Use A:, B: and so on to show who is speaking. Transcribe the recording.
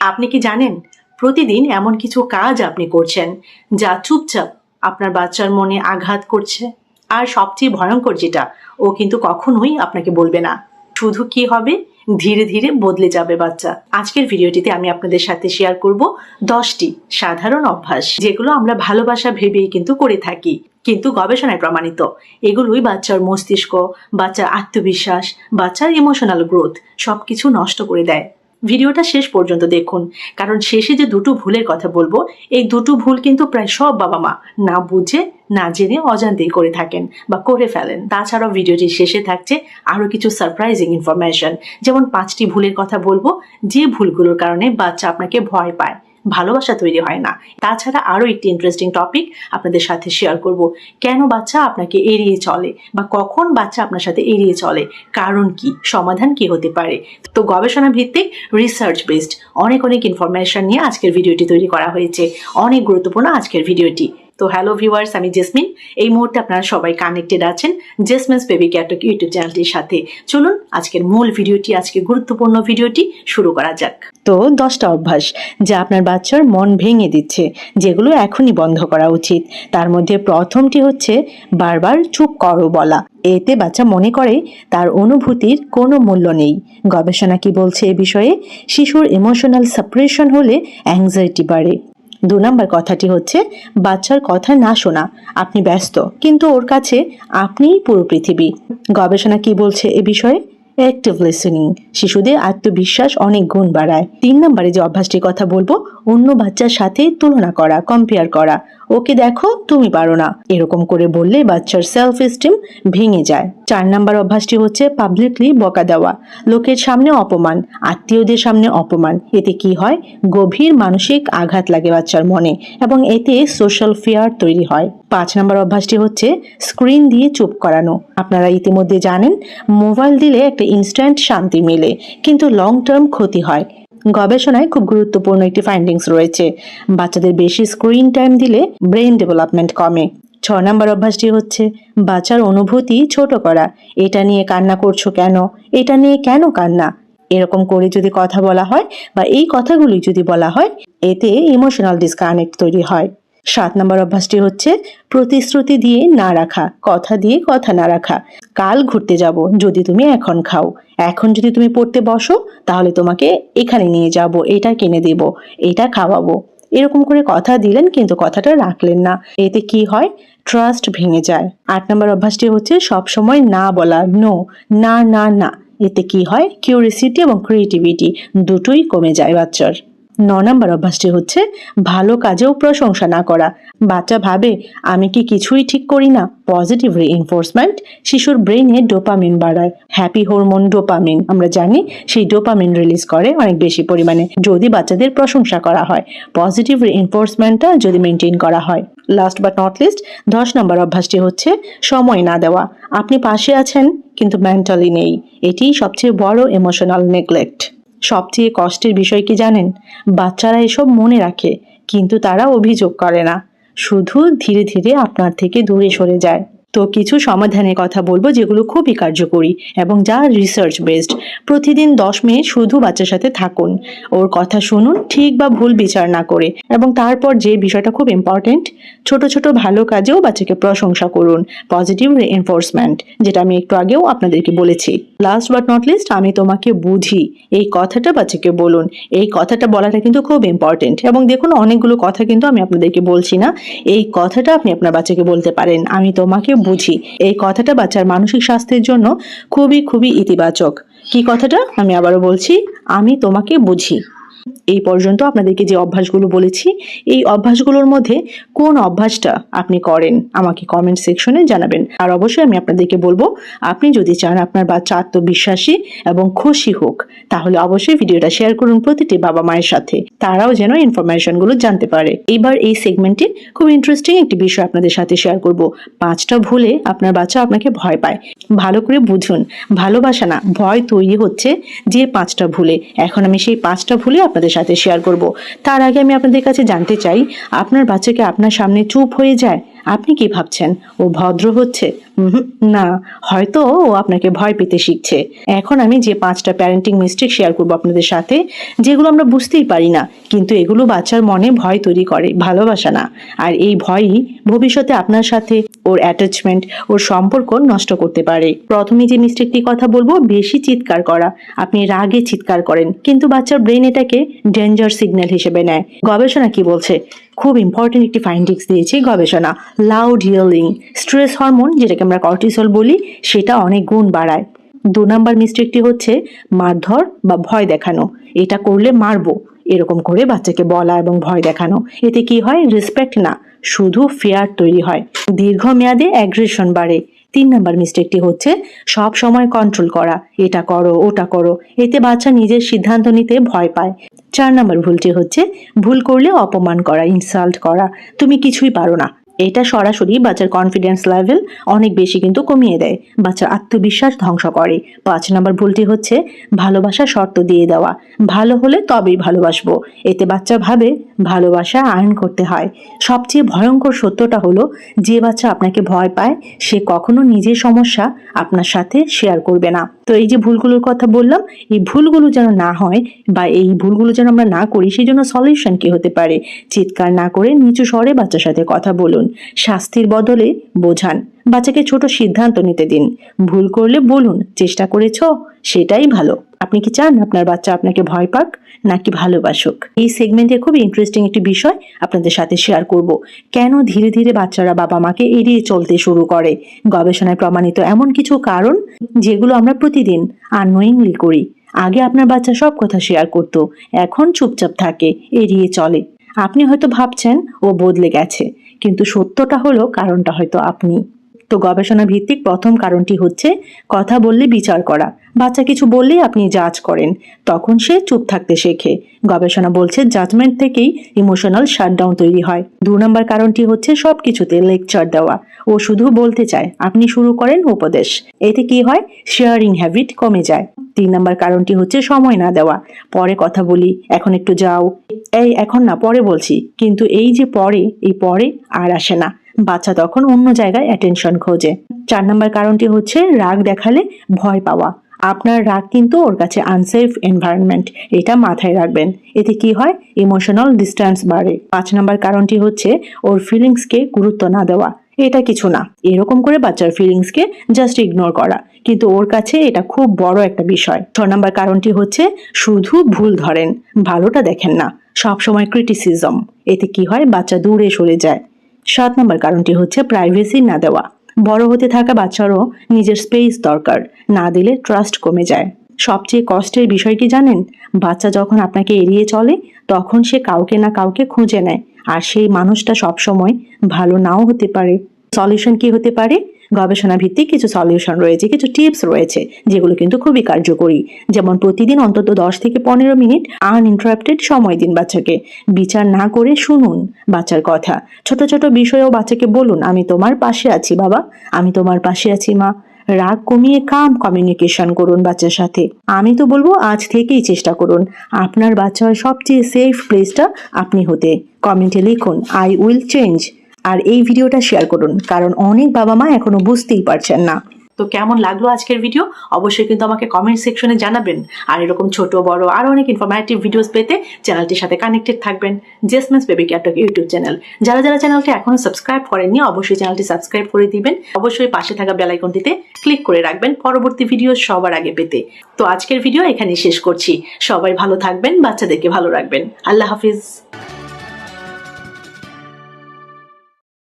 A: আপনি কি জানেন প্রতিদিন এমন কিছু কাজ আপনি করছেন যা চুপচাপ আপনার বাচ্চার মনে আঘাত করছে? আর সবচেয়ে ভয়ঙ্কর যেটা, ও কিন্তু কখনোই আপনাকে বলবে না। শুধু কি হবে, ধীরে ধীরে বদলে যাবে বাচ্চা। আজকের ভিডিওটিতে আমি আপনাদের সাথে শেয়ার করব 10টি সাধারণ অভ্যাস, যেগুলো আমরা ভালোবাসা ভেবেই কিন্তু করে থাকি, কিন্তু গবেষণায় প্রমাণিত এগুলোই বাচ্চার মস্তিষ্ক, বাচ্চার আত্মবিশ্বাস, বাচ্চার ইমোশনাল গ্রোথ সবকিছু নষ্ট করে দেয়। ভিডিওটা শেষ পর্যন্ত দেখুন, কারণ শেষে যে দুটো ভুলের কথা বলবো, এই দুটো ভুল কিন্তু প্রায় সব বাবা মা না বুঝে না জেনে অজান্তেই করে থাকেন বা করে ফেলেন। তাছাড়াও ভিডিওটির শেষে থাকছে আরো কিছু সারপ্রাইজিং ইনফরমেশন, যেমন 5টি ভুলের কথা বলবো যে ভুলগুলোর কারণে বাচ্চা আপনাকে ভয় পায়, ভালোবাসা তৈরি হয় না। তাছাড়া আরো একটি ইন্টারেস্টিং টপিক আপনাদের সাথে শেয়ার করব, কেন বাচ্চা আপনাকে এড়িয়ে চলে বা কখন বাচ্চা আপনার সাথে এড়িয়ে চলে, কারণ কি, সমাধান কি হতে পারে। তো গবেষণা ভিত্তিক রিসার্চ বেসড অনেক ইনফরমেশন নিয়ে আজকের ভিডিওটি তৈরি করা হয়েছে। অনেক গুরুত্বপূর্ণ আজকের ভিডিওটি। তো হ্যালো ভিউয়ার্স, আমি জেসমিন। এই মুহূর্তে আপনারা সবাই কানেক্টেড আছেন জেসমিনস বেবি ক্যাটক ইউটিউব চ্যানেলটির সাথে। চলুন আজকের মূল ভিডিওটি, আজকে গুরুত্বপূর্ণ ভিডিওটি শুরু করা যাক। তো 10টা অভ্যাস যা আপনার বাচ্চার মন ভেঙে দিচ্ছে, যেগুলো এখনই বন্ধ করা উচিত। তার মধ্যে প্রথমটি হচ্ছে বারবার চুপ করো বলা। এতে বাচ্চা মনে করে তার অনুভূতির কোনো মূল্য নেই। গবেষণা কি বলছে এ বিষয়ে? শিশুর ইমোশনাল সাপ্রেশন হলে অ্যাংজাইটি বাড়ে। 2 নম্বর কথাটি হচ্ছে বাচ্চার কথা না শোনা। আপনি ব্যস্ত, কিন্তু ওর কাছে আপনিই পুরো পৃথিবী। গবেষণা কি বলছে এ বিষয়ে? অ্যাক্টিভ লিসেনিং শিশুদের আত্মবিশ্বাস অনেক গুণ বাড়ায়। 3 নম্বরে যে অভ্যাসটির কথা বলবো, অন্য বাচ্চার সাথে তুলনা করা, কম্পেয়ার করা। ওকে দেখো, তুমি পারো না, এরকম করে বললে বাচ্চার সেলফ এস্টিম ভেঙে যায়। 4 নম্বর অভ্যাসটি হচ্ছে পাবলিকলি বকা দেওয়া। লোকের সামনে অপমান, আত্মীয়দের সামনে অপমান। এতে কি হয়? গভীর মানসিক আঘাত লাগে বাচ্চার মনে এবং এতে সোশ্যাল ফিয়ার তৈরি হয়। 5 নম্বর অভ্যাসটি হচ্ছে স্ক্রিন দিয়ে চুপ করানো। আপনারা ইতিমধ্যে জানেন মোবাইল দিলে একটা ইনস্ট্যান্ট শান্তি মেলে, কিন্তু লং টার্ম ক্ষতি হয়। গবেষণায় খুব গুরুত্বপূর্ণ একটি ফাইন্ডিংস রয়েছে, বাচ্চাদের বেশি স্ক্রিন টাইম দিলে ব্রেন ডেভেলপমেন্ট কমে। 6 নম্বর অভ্যাসটি হচ্ছে বাচ্চার অনুভূতি ছোট করা। এটা নিয়ে কান্না করছো কেন, এটা নিয়ে কেন কান্না, এরকম করে যদি কথা বলা হয় বা এই কথাগুলি যদি বলা হয়, এতে ইমোশনাল ডিসকানেক্ট তৈরি হয়। 7 নম্বর অভ্যাসটি হচ্ছে প্রতিশ্রুতি দিয়ে না রাখা, কথা দিয়ে কথা না রাখা। কাল ঘুরতে যাব যদি তুমি এখন খাও, এখন যদি তুমি পড়তে বসো তাহলে তোমাকে এখানে নিয়ে যাব, এটা কিনে দেব, এটা খাওয়াবো। এরকম করে কথা দিলেন কিন্তু কথাটা রাখলেন না, এতে কি হয়? ট্রাস্ট ভেঙে যায়। 8 নম্বর অভ্যাসটি হচ্ছে সবসময় না বলা, নো, না না না। এতে কি হয়? কিউরিসিটি এবং ক্রিয়েটিভিটি দুটোই কমে যায় বাচ্চার। 9 নম্বর অভ্যাসটি হচ্ছে ভালো কাজেও প্রশংসা না করা। বাচ্চা ভাবে আমি কি কিছুই ঠিক করি না। পজিটিভ রিইনফোর্সমেন্ট শিশুর ব্রেইনে ডোপামিন বাড়ায়। হ্যাপি হরমোন ডোপামিন আমরা জানি, সেই ডোপামিন রিলিজ করে অনেক বেশি পরিমাণে যদি বাচ্চাদের প্রশংসা করা হয়, পজিটিভ রিইনফোর্সমেন্টটা যদি মেনটেন করা হয়। লাস্ট বাট নট লিস্ট 10 নম্বর অভ্যাসটি হচ্ছে সময় না দেওয়া। আপনি পাশে আছেন কিন্তু মেন্টালি নেই। এটি সবচেয়ে বড় ইমোশনাল নেগলেক্ট। সবচেয়ে কষ্টের বিষয় কি জানেন? বাচ্চারা এসব মনে রাখে, কিন্তু তারা অভিযোগ করে না, শুধু ধীরে ধীরে আপনার থেকে দূরে সরে যায়। তো কিছু সমাধানের কথা বলবো যেগুলো খুবই কার্যকরী এবং যা রিসার্চ বেসড। প্রতিদিন 10 মিনিট শুধু বাচ্চার সাথে থাকুন, ওর কথা শুনুন, ঠিক বা ভুল বিচার না করে। এবং তারপর যে বিষয়টা খুব ইম্পর্টেন্ট, ছোট ছোট ভালো কাজেও বাচ্চাকে প্রশংসা করুন, পজিটিভ রিইনফোর্সমেন্ট, যেটা আমি একটু আগেও আপনাদেরকে বলেছি। লাস্ট বাট নট লিস্ট, আমি তোমাকে বুঝি, এই কথাটা বাচ্চাকে বলুন। এই কথাটা বলাটা কিন্তু খুব ইম্পর্টেন্ট। এবং দেখুন, অনেকগুলো কথা কিন্তু আমি আপনাদেরকে বলছি না, এই কথাটা আপনি আপনার বাচ্চাকে বলতে পারেন, আমি তোমাকে বুঝি। এই কথাটা বাচ্চার মানসিক স্বাস্থ্যের জন্য খুবই ইতিবাচক। কি কথাটা আমি আবারও বলছি, আমি তোমাকে বুঝি। এই পর্যন্ত আপনাদেরকে যে অভ্যাসগুলো বলেছি, এই অভ্যাসগুলোর মধ্যে কোন অভ্যাসটা আপনি করেন আমাকে কমেন্ট সেকশনে জানাবেন। আর অবশ্যই আমি আপনাদেরকে বলবো, আপনি যদি চান আপনার বাচ্চা আত্মবিশ্বাসী এবং খুশি হোক, তাহলে অবশ্যই ভিডিওটা শেয়ার করুন প্রতিটি বাবা মায়ের সাথে, তারাও যেন ইনফরমেশনগুলো জানতে পারে। এবার এই সেগমেন্টে খুব ইন্টারেস্টিং একটি বিষয় আপনাদের সাথে শেয়ার করব। 5টা ভুলে আপনার বাচ্চা আপনাকে ভয় পায়। ভালো করে বুঝুন, ভালোবাসা না, ভয় তৈরি হচ্ছে যে 5টা ভুলে। এখন আমি সেই 5টা ভুলে আপনাদের সাথে সাথে শেয়ার করব। তার আগে আমি আপনাদের কাছে জানতে চাই, আপনার বাচ্চাকে আপনার সামনে চুপ হয়ে যায়, আপনি কি ভাবছেন ও ভদ্র হচ্ছে? না, হয়তো ও আপনাকে ভয় পেতে শিখছে। এখন আমি যে 5টা প্যারেন্টিং মিস্টেক শেয়ার করবো আপনাদের সাথে, যেগুলো আমরা বুঝতেই পারি না, কিন্তু এগুলো বাচ্চার মনে ভয় তৈরি করে, ভালোবাসা না। আর এই ভয়ই ভবিষ্যতে আপনার সাথে ওর অ্যাটাচমেন্ট, ওর সম্পর্ক নষ্ট করতে পারে। প্রথমে যে মিস্টেকটির কথা বলবো, বেশি চিৎকার করা। আপনি রাগে চিৎকার করেন, কিন্তু বাচ্চার ব্রেন এটাকে ডেঞ্জার সিগন্যাল হিসেবে নেয়। গবেষণা কি বলছে? খুব ইম্পর্টেন্ট একটি ফাইন্ডিংস দিয়েছে গবেষণা। লাউড ইয়েলিং স্ট্রেস হরমোন, যেটাকে আমরা কর্টিসল বলি, সেটা অনেক গুণ বাড়ায়। 2 নাম্বার মিস্টেকটি হচ্ছে মারধর বা ভয় দেখানো। এটা করলে মারবো এরকম করে বাচ্চাকে বলা এবং ভয় দেখানো। এতে কি হয়? রেসপেক্ট না, শুধু ফিয়ার তৈরি হয়। দীর্ঘমেয়াদে অ্যাগ্রেশন বাড়ে। 3 নাম্বার মিস্টেকটি হচ্ছে সব সময় কন্ট্রোল করা, এটা করো ওটা করো। এতে বাচ্চা নিজের সিদ্ধান্ত নিতে ভয় পায়। 4 নাম্বার ভুলটি হচ্ছে ভুল করলে অপমান করা, ইনসাল্ট করা, তুমি কিছুই পারো না। এটা সরাসরি বাচ্চার কনফিডেন্স লেভেল অনেক বেশি কিন্তু কমিয়ে দেয়, বাচ্চার আত্মবিশ্বাস ধ্বংস করে। 5 নাম্বার ভুলটি হচ্ছে ভালোবাসা শর্ত দিয়ে দেওয়া, ভালো হলে তবেই ভালোবাসবো। এতে বাচ্চা ভাবে ভালোবাসা আর্ন করতে হয়। সবচেয়ে ভয়ঙ্কর সত্যটা হলো, যে বাচ্চা আপনাকে ভয় পায় সে কখনো নিজের সমস্যা আপনার সাথে শেয়ার করবে না। তো এই যে ভুলগুলোর কথা বললাম, এই ভুলগুলো যেন না হয় বা এই ভুলগুলো যেন আমরা না করি, সেই জন্য সলিউশন কি হতে পারে? চিৎকার না করে নিচু স্বরে বাচ্চার সাথে কথা বলুন, শাস্তির বদলে বোঝান, বাচ্চাকে ছোট সিদ্ধান্ত নিতে দিন। ভুল করলে বলুন, চেষ্টা করেছো, সেটাই ভালো। আপনি কি চান আপনার বাচ্চা আপনাকে ভয় পাক নাকি ভালোবাসুক? এই সেগমেন্টে খুব ইন্টারেস্টিং একটি বিষয় আপনাদের সাথে শেয়ার করব, কেন ধীরে ধীরে বাচ্চারা বাবা মাকে এড়িয়ে চলতে শুরু করে। গবেষণায় প্রমাণিত এমন কিছু কারণ যেগুলো আমরা প্রতিদিন আননোয়িংলি করি। আগে আপনার বাচ্চা সব কথা শেয়ার করত, এখন চুপচাপ থাকে, এড়িয়ে চলে। আপনি হয়তো ভাবছেন ও বদলে গেছে, কিন্তু সত্যটা হলো কারণটা হয়তো আপনি। তো গবেষণা ভিত্তিক প্রথম কারণটি হচ্ছে কথা বললে বিচার করা। বাচ্চা কিছু বললেই আপনি জাজ করেন, তখন সে চুপ থাকতে শেখে। গবেষণা বলছে জাজমেন্ট থেকেই ইমোশনাল শাটডাউন তৈরি হয়। 2 নম্বর কারণটি হচ্ছে সবকিছুতে লেকচার দেওয়া। ও শুধু বলতে চায়, আপনি শুরু করেন উপদেশ। এতে কি হয়? শেয়ারিং হ্যাবিট কমে যায়। 3 নম্বর কারণটি হচ্ছে সময় না দেওয়া। পরে কথা বলি, এখন একটু যাও, এই এখন না, পরে বলছি। কিন্তু এই যে পরে, এই পরে আর আসে না। বাচ্চা তখন অন্য জায়গায় অ্যাটেনশন খোঁজে। 4 নম্বর কারণটি হচ্ছে রাগ দেখালে ভয় পাওয়া। আপনার রাগ কিন্তু ওর কাছে আনসেফ এনভায়রনমেন্ট, এটা মাথায় রাখবেন। এতে কি হয়? ইমোশনাল ডিস্টেন্স বাড়ে। 5 নম্বর কারণটি হচ্ছে ওর ফিলিংসকে গুরুত্ব না দেওয়া। এটা কিছু না, এরকম করে বাচ্চার ফিলিংসকে জাস্ট ইগনোর করা, কিন্তু ওর কাছে এটা খুব বড় একটা বিষয়। 6 নম্বর কারণটি হচ্ছে শুধু ভুল ধরেন, ভালোটা দেখেন না, সবসময় ক্রিটিসিজম। এতে কি হয়? বাচ্চা দূরে সরে যায়। 7 নম্বর কারণটি হচ্ছে প্রাইভেসি না দেওয়া। বড় হতে থাকা বাচ্চারও নিজের স্পেস দরকার, না দিলে ট্রাস্ট কমে যায়। সবচেয়ে কষ্টের বিষয় কি জানেন? বাচ্চা যখন আপনাকে এড়িয়ে চলে, তখন সে কাউকে না কাউকে খুঁজে নেয়, আর সেই মানুষটা সবসময় ভালো নাও হতে পারে। সলিউশন কি হতে পারে? গবেষণা ভিত্তিক কিছু সলিউশন রয়েছে, কিছু টিপস রয়েছে, যেগুলো কিন্তু খুবই কার্যকরী। যেমন প্রতিদিন অন্তত 10 থেকে 15 মিনিট আনইন্টারাপ্টেড সময় দিন বাচ্চাকে। বিচার না করে শুনুন বাচ্চার কথা। ছোট ছোট বিষয়েও বাচ্চাকে বলুন, আমি তোমার পাশে আছি বাবা, আমি তোমার পাশে আছি মা। রাগ কমিয়ে কাম কমিউনিকেশন করুন বাচ্চার সাথে। আমি তো বলবো আজ থেকেই চেষ্টা করুন আপনার বাচ্চার সবচেয়ে সেফ প্লেসটা আপনি হতে। কমেন্টে লিখুন, আই উইল চেঞ্জ। আর এই ভিডিওটা শেয়ার করুন, কারণ অনেক বাবা মা এখনো বুঝতেই পারছেন না। তো কেমন লাগলো আজকের ভিডিও? অবশ্যই কিন্তু আমাকে কমেন্ট সেকশনে জানাবেন। আর এরকম ছোট বড় আরো অনেক ইনফরমেটিভ ভিডিওস পেতে চ্যানেলটির সাথে কানেক্টেড থাকবেন। জেসমিনস বেবি ক্যাটক ইউটিউব চ্যানেল। যারা যারা চ্যানেলটি এখনো সাবস্ক্রাইব করেননি, অবশ্যই চ্যানেলটি সাবস্ক্রাইব করে দিবেন। অবশ্যই পাশে থাকা বেল আইকনটিতে ক্লিক করে রাখবেন পরবর্তী ভিডিও সবার আগে পেতে। তো আজকের ভিডিও এখানেই শেষ করছি। সবাই ভালো থাকবেন, বাচ্চাদেরকে ভালো রাখবেন। আল্লাহ হাফিজ।